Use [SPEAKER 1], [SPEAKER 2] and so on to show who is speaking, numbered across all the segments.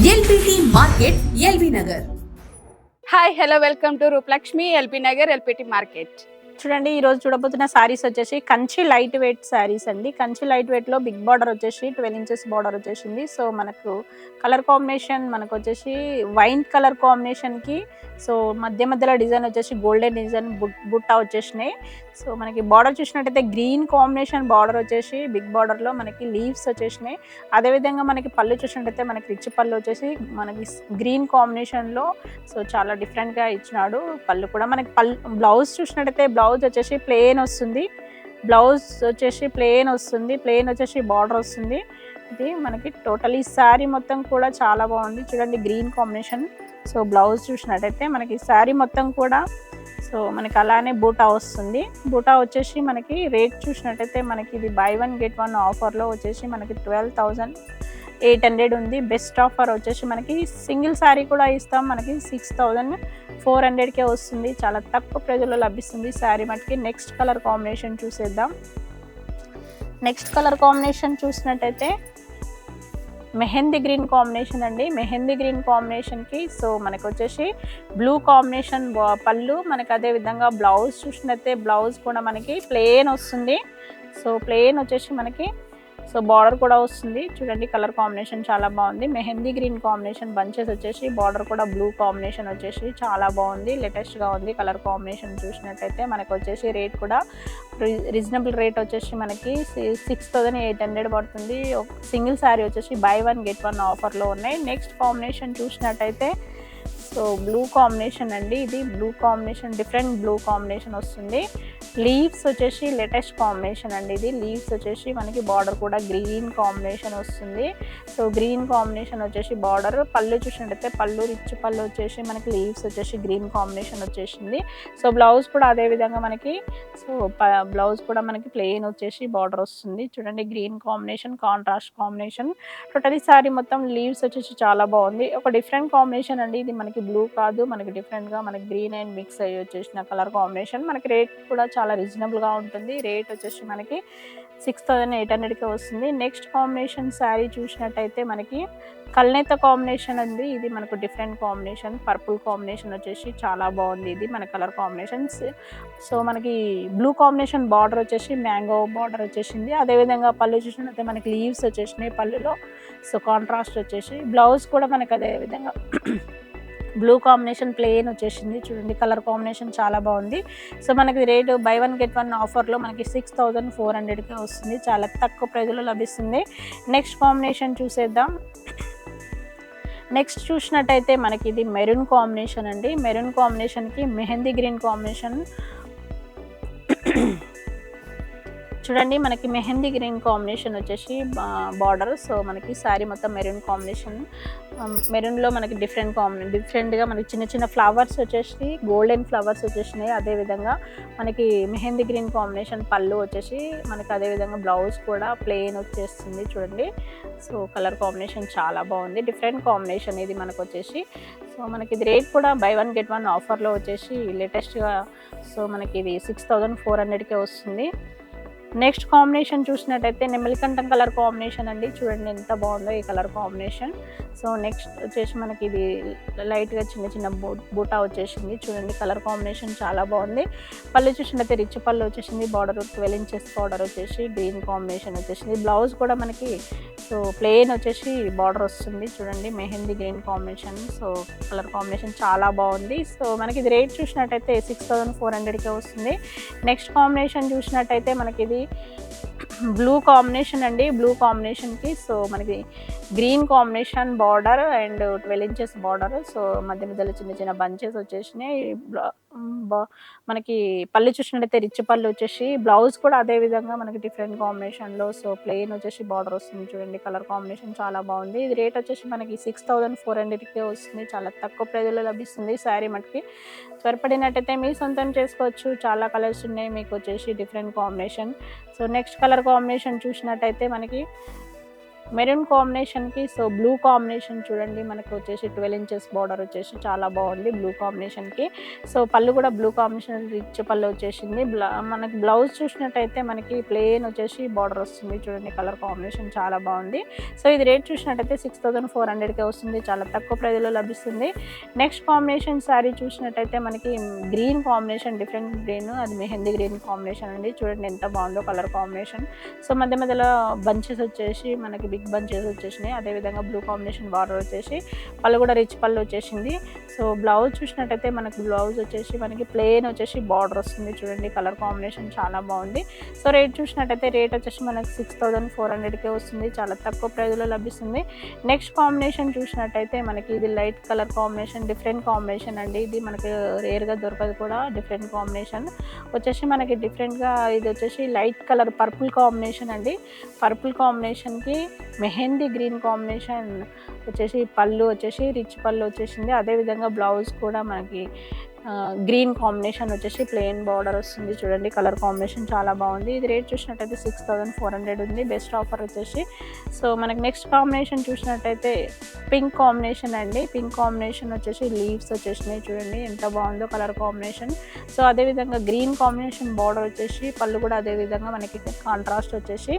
[SPEAKER 1] LPT market LB Nagar.
[SPEAKER 2] Hi hello welcome to Rupalakshmi LB Nagar LPT market.
[SPEAKER 3] చూడండి ఈరోజు చూడబోతున్న శారీస్ వచ్చేసి Kanchi light weight saris అండి. కంచి లైట్ వెయిట్లో బిగ్ బార్డర్ వచ్చేసి 12 ఇంచెస్ బార్డర్ వచ్చేసింది. సో మనకు కలర్ కాంబినేషన్ మనకు వచ్చేసి వైన్ కలర్ కాంబినేషన్కి సో మధ్యలో డిజైన్ వచ్చేసి గోల్డెన్ డిజైన్ బుట్ట వచ్చేసినాయి. సో మనకి బార్డర్ చూసినట్టయితే గ్రీన్ కాంబినేషన్ బార్డర్ వచ్చేసి బిగ్ బార్డర్లో మనకి లీవ్స్ వచ్చేసినాయి. అదేవిధంగా మనకి పళ్ళు చూసినట్టయితే మనకి రిచ్ పళ్ళు వచ్చేసి మనకి గ్రీన్ కాంబినేషన్లో సో చాలా డిఫరెంట్గా ఇచ్చినాడు. పళ్ళు కూడా మనకి బ్లౌజ్ చూసినట్టయితే బ్లౌజ్ వచ్చేసి ప్లెయిన్ వస్తుంది. ప్లెయిన్ వచ్చేసి బార్డర్ వస్తుంది. ఇది మనకి టోటల్ ఈ శారీ మొత్తం కూడా చాలా బాగుంది. చూడండి గ్రీన్ కాంబినేషన్. సో బ్లౌజ్ చూసినట్టయితే మనకి శారీ మొత్తం కూడా సో మనకి అలానే బూటా వస్తుంది. బూటా వచ్చేసి మనకి రేట్ చూసినట్టయితే మనకి ఇది బై 1 get 1 ఆఫర్లో వచ్చేసి మనకి 12,800 ఉంది. బెస్ట్ ఆఫర్ వచ్చేసి మనకి సింగిల్ శారీ కూడా ఇస్తాం. మనకి 6,400కే వస్తుంది. చాలా తక్కువ ప్రైజ్లో లభిస్తుంది శారీ మటుకి. నెక్స్ట్ కలర్ కాంబినేషన్ చూసేద్దాం. నెక్స్ట్ కలర్ కాంబినేషన్ చూసినట్టయితే మెహందీ గ్రీన్ కాంబినేషన్ అండి. మెహందీ గ్రీన్ కాంబినేషన్కి సో మనకు వచ్చేసి బ్లూ కాంబినేషన్ పళ్ళు, మనకి అదేవిధంగా బ్లౌజ్ చూసినట్టయితే బ్లౌజ్ కూడా మనకి ప్లెయిన్ వస్తుంది. సో ప్లెయిన్ వచ్చేసి మనకి సో బార్డర్ కూడా వస్తుంది. చూడండి కలర్ కాంబినేషన్ చాలా బాగుంది. మెహందీ గ్రీన్ కాంబినేషన్ బంచెస్ వచ్చేసి బార్డర్ కూడా బ్లూ కాంబినేషన్ వచ్చేసి చాలా బాగుంది. లేటెస్ట్గా ఉంది కలర్ కాంబినేషన్ చూసినట్టయితే. మనకు వచ్చేసి రేట్ కూడా రీజనబుల్ రేట్ వచ్చేసి మనకి 6,800 పడుతుంది. సింగిల్ శారీ వచ్చేసి బై 1 get 1 ఆఫర్లో ఉన్నాయి. నెక్స్ట్ కాంబినేషన్ చూసినట్టయితే సో బ్లూ కాంబినేషన్ అండి. ఇది blue combination different blue combination వస్తుంది. లీవ్స్ వచ్చేసి లేటెస్ట్ కాంబినేషన్ అండి. ఇది లీవ్స్ వచ్చేసి మనకి బార్డర్ కూడా గ్రీన్ కాంబినేషన్ వస్తుంది. సో గ్రీన్ కాంబినేషన్ వచ్చేసి బార్డర్. పళ్ళు చూసినట్టయితే పళ్ళు రిచ్ పళ్ళు వచ్చేసి మనకి లీవ్స్ వచ్చేసి గ్రీన్ కాంబినేషన్ వచ్చేసింది. సో బ్లౌజ్ కూడా అదే విధంగా మనకి సో బ్లౌజ్ కూడా మనకి ప్లెయిన్ వచ్చేసి బార్డర్ వస్తుంది. చూడండి green combination contrast combination. Totally sari మొత్తం లీవ్స్ వచ్చేసి చాలా బాగుంది. ఒక డిఫరెంట్ కాంబినేషన్ అండి. ఇది మనకి బ్లూ కాదు, మనకి డిఫరెంట్గా మనకి గ్రీన్ అండ్ మిక్స్ అయ్యి వచ్చేసిన కలర్ కాంబినేషన్. మనకి రేట్ కూడా చాలా రీజనబుల్గా ఉంటుంది. రేట్ వచ్చేసి మనకి 6,800కే వస్తుంది. నెక్స్ట్ కాంబినేషన్ శారీ చూసినట్టయితే మనకి కల్నేత కాంబినేషన్ అండి. ఇది మనకు డిఫరెంట్ కాంబినేషన్. పర్పుల్ కాంబినేషన్ వచ్చేసి చాలా బాగుంది. ఇది మన కలర్ కాంబినేషన్స్. సో మనకి బ్లూ కాంబినేషన్ బార్డర్ వచ్చేసి మ్యాంగో బార్డర్ వచ్చేసింది. అదేవిధంగా పళ్ళు చూసినట్టయితే మనకి లీవ్స్ వచ్చేసినాయి పళ్ళులో. సో కాంట్రాస్ట్ వచ్చేసి బ్లౌజ్ కూడా మనకి అదే విధంగా బ్లూ కాంబినేషన్ ప్లెయిన్ వచ్చేసింది. చూడండి కలర్ కాంబినేషన్ చాలా బాగుంది. సో మనకి రేటు బై 1 get 1 ఆఫర్లో మనకి 6,400కే వస్తుంది. చాలా తక్కువ ప్రైజ్లో లభిస్తుంది. నెక్స్ట్ కాంబినేషన్ చూసేద్దాం. నెక్స్ట్ చూసినట్టయితే మనకి ఇది మెరూన్ కాంబినేషన్ అండి. మెరూన్ కాంబినేషన్కి మెహందీ గ్రీన్ కాంబినేషన్. చూడండి మనకి మెహందీ గ్రీన్ కాంబినేషన్ వచ్చేసి బార్డర్. సో మనకి శారీ మొత్తం మెరూన్ కాంబినేషన్. మెరూన్లో మనకి డిఫరెంట్గా మనకి చిన్న చిన్న ఫ్లవర్స్ వచ్చేసి గోల్డెన్ ఫ్లవర్స్ వచ్చేసినాయి. అదేవిధంగా మనకి మెహందీ గ్రీన్ కాంబినేషన్ పళ్ళు వచ్చేసి మనకి అదేవిధంగా బ్లౌజ్ కూడా ప్లెయిన్ వచ్చేస్తుంది. చూడండి సో కలర్ కాంబినేషన్ చాలా బాగుంది. డిఫరెంట్ కాంబినేషన్ ఇది మనకు వచ్చేసి. సో మనకి ఇది రేట్ కూడా బై 1 get 1 ఆఫర్లో వచ్చేసి లేటెస్ట్గా సో మనకి ఇది 6,400కే వస్తుంది. నెక్స్ట్ కాంబినేషన్ చూసినట్టయితే నెమలికంఠం కలర్ కాంబినేషన్ అండి. చూడండి ఎంత బాగుందో ఈ కలర్ కాంబినేషన్. సో నెక్స్ట్ వచ్చేసి మనకి ఇది లైట్గా చిన్న చిన్న బూటా వచ్చేసింది. చూడండి కలర్ కాంబినేషన్ చాలా బాగుంది. పళ్ళు చూసినట్టయితే రిచ్ పళ్ళు వచ్చేసింది. బార్డర్ 12 ఇంచెస్ బార్డర్ వచ్చేసి గ్రీన్ కాంబినేషన్ వచ్చేసింది. బ్లౌజ్ కూడా మనకి సో ప్లెయిన్ వచ్చేసి బార్డర్ వస్తుంది. చూడండి mehndi green combination. So colour combination చాలా బాగుంది. సో మనకి ఇది రేట్ చూసినట్టయితే 6,400కే వస్తుంది. నెక్స్ట్ కాంబినేషన్ చూసినట్టయితే మనకి ఇది బ్లూ కాంబినేషన్ అండి. బ్లూ కాంబినేషన్కి సో మనకి green combination border and 12 inches border. So మధ్యలో చిన్న చిన్న బంచెస్ వచ్చేసినాయి. మనకి పళ్ళు చూసినట్టయితే రిచ్ పళ్ళు వచ్చేసి బ్లౌజ్ కూడా అదే విధంగా మనకి డిఫరెంట్ కాంబినేషన్లో సో ప్లెయిన్ వచ్చేసి బార్డర్ వస్తుంది. చూడండి కలర్ కాంబినేషన్ చాలా బాగుంది. ఇది రేట్ వచ్చేసి మనకి 6,400కే వస్తుంది. చాలా తక్కువ ప్రైజ్లో లభిస్తుంది శారీ మటుకి. త్వరపడినట్టయితే మీ సొంతం చేసుకోవచ్చు. చాలా కలర్స్ ఉన్నాయి మీకు వచ్చేసి different combination. So next colour combination చూసినట్టయితే మనకి మెరూన్ కాంబినేషన్కి సో బ్లూ కాంబినేషన్ చూడండి, మనకు వచ్చేసి 12 ఇంచెస్ బార్డర్ వచ్చేసి చాలా బాగుంది బ్లూ కాంబినేషన్కి. సో పళ్ళు కూడా బ్లూ కాంబినేషన్ రిచ్ పళ్ళు వచ్చేసింది. మనకి బ్లౌజ్ చూసినట్టయితే మనకి ప్లెయిన్ వచ్చేసి బార్డర్ వస్తుంది చూడండి, కలర్ కాంబినేషన్ చాలా బాగుంది. సో ఇది రేట్ చూసినట్టయితే 6400కే వస్తుంది, చాలా తక్కువ ప్రైస్లో లభిస్తుంది. నెక్స్ట్ కాంబినేషన్ శారీ చూసినట్టయితే మనకి గ్రీన్ కాంబినేషన్, డిఫరెంట్ గ్రీన్, అది మెహందీ గ్రీన్ కాంబినేషన్ అండి. చూడండి ఎంత బాగుందో కలర్ కాంబినేషన్. సో మధ్య మధ్యలో బంచెస్ వచ్చేసి మనకి బిగ్ బంచెస్ వచ్చేసినాయి. అదేవిధంగా బ్లూ కాంబినేషన్ బార్డర్ వచ్చేసి పళ్ళు కూడా రిచ్ పళ్ళు వచ్చేసింది. సో బ్లౌజ్ చూసినట్టయితే మనకి బ్లౌజ్ వచ్చేసి మనకి ప్లెయిన్ వచ్చేసి బార్డర్ వస్తుంది చూడండి, కలర్ కాంబినేషన్ చాలా బాగుంది. సో రేట్ చూసినట్టయితే రేట్ వచ్చేసి మనకి 6400కే వస్తుంది, చాలా తక్కువ ప్రైస్లో లభిస్తుంది. నెక్స్ట్ కాంబినేషన్ చూసినట్టయితే మనకి ఇది light colour combination, different combination అండి. ఇది మనకి రేర్గా దొరకదు కూడా, డిఫరెంట్ కాంబినేషన్ వచ్చేసి మనకి డిఫరెంట్గా. ఇది వచ్చేసి లైట్ కలర్ పర్పుల్ కాంబినేషన్ అండి. పర్పుల్ కాంబినేషన్కి మెహందీ గ్రీన్ కాంబినేషన్ వచ్చేసి పళ్ళు వచ్చేసి రిచ్ పళ్ళు వచ్చేసింది. అదేవిధంగా బ్లౌజ్ కూడా మనకి గ్రీన్ కాంబినేషన్ వచ్చేసి ప్లెయిన్ బార్డర్ వస్తుంది చూడండి, కలర్ కాంబినేషన్ చాలా బాగుంది. ఇది రేట్ చూసినట్టయితే 6400 ఉంది, బెస్ట్ ఆఫర్ వచ్చేసి. సో మనకి నెక్స్ట్ కాంబినేషన్ చూసినట్టయితే పింక్ కాంబినేషన్ అండి. పింక్ కాంబినేషన్ వచ్చేసి లీవ్స్ వచ్చేసినాయి చూడండి, ఎంత బాగుందో కలర్ కాంబినేషన్. సో అదేవిధంగా గ్రీన్ కాంబినేషన్ బార్డర్ వచ్చేసి పళ్ళు కూడా అదేవిధంగా మనకి కాంట్రాస్ట్ వచ్చేసి,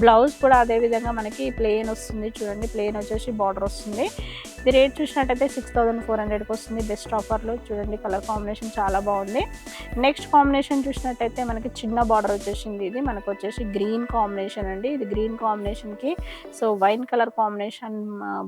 [SPEAKER 3] బ్లౌజ్ కూడా అదేవిధంగా మనకి ప్లెయిన్ వస్తుంది చూడండి, ప్లెయిన్ వచ్చేసి బార్డర్ వస్తుంది. ఇది రేట్ చూసినట్టయితే 6400కి వస్తుంది, బెస్ట్ ఆఫర్లో చూడండి, కలర్ కాంబినేషన్ చాలా బాగుంది. నెక్స్ట్ కాంబినేషన్ చూసినట్టయితే మనకి చిన్న బార్డర్ వచ్చేసింది. ఇది మనకు వచ్చేసి గ్రీన్ కాంబినేషన్ అండి. ఇది గ్రీన్ కాంబినేషన్కి so wine colour combination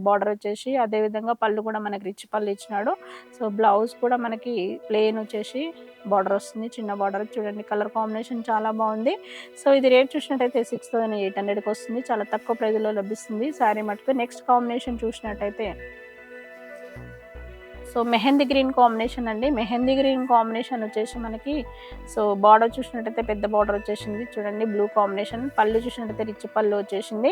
[SPEAKER 3] border వచ్చేసి, అదేవిధంగా పళ్ళు కూడా మనకి రిచ్ పళ్ళు ఇచ్చినాడు. సో బ్లౌజ్ కూడా మనకి ప్లెయిన్ వచ్చేసి బార్డర్ వస్తుంది, చిన్న బార్డర్ చూడండి, కలర్ కాంబినేషన్ చాలా బాగుంది. సో ఇది రేట్ చూసినట్టయితే 6800కి వస్తుంది, చాలా తక్కువ ప్రైస్లో లభిస్తుంది శారీ మటుకు. నెక్స్ట్ కాంబినేషన్ చూసినట్టయితే సో మెహందీ గ్రీన్ కాంబినేషన్ అండి. మెహందీ గ్రీన్ కాంబినేషన్ వచ్చేసి మనకి సో బార్డర్ చూసినట్టయితే పెద్ద బార్డర్ వచ్చేసింది చూడండి, బ్లూ కాంబినేషన్. పళ్ళు చూసినట్టయితే రిచ్ పళ్ళు వచ్చేసింది.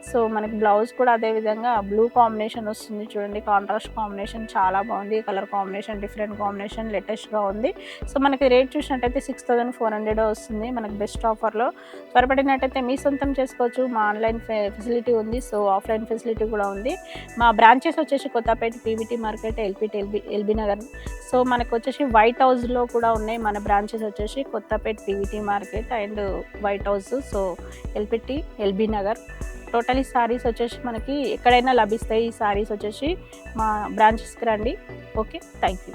[SPEAKER 3] సో మనకి బ్లౌజ్ కూడా అదేవిధంగా బ్లూ కాంబినేషన్ వస్తుంది చూడండి, కాంట్రాస్ట్ కాంబినేషన్ చాలా బాగుంది, కలర్ కాంబినేషన్ డిఫరెంట్ కాంబినేషన్ లేటెస్ట్గా ఉంది. సో మనకి రేట్ చూసినట్టయితే 6400 వస్తుంది, మనకి బెస్ట్ ఆఫర్లో. త్వరపడినట్టయితే మీ సొంతం చేసుకోవచ్చు. మా ఆన్లైన్ ఫెసిలిటీ ఉంది, సో ఆఫ్లైన్ ఫెసిలిటీ కూడా ఉంది. మా బ్రాంచెస్ వచ్చేసి Kothapet PVT market, LB Nagar. So మనకు వచ్చేసి వైట్ హౌస్లో కూడా ఉన్నాయి మన బ్రాంచెస్ వచ్చేసి, Kothapet PVT market and white house, so LB Nagar. Totally saris వచ్చేసి మనకి ఎక్కడైనా లభిస్తాయి. ఈ సారీస్ వచ్చేసి మా బ్రాంచెస్కి రండి. Okay, thank you.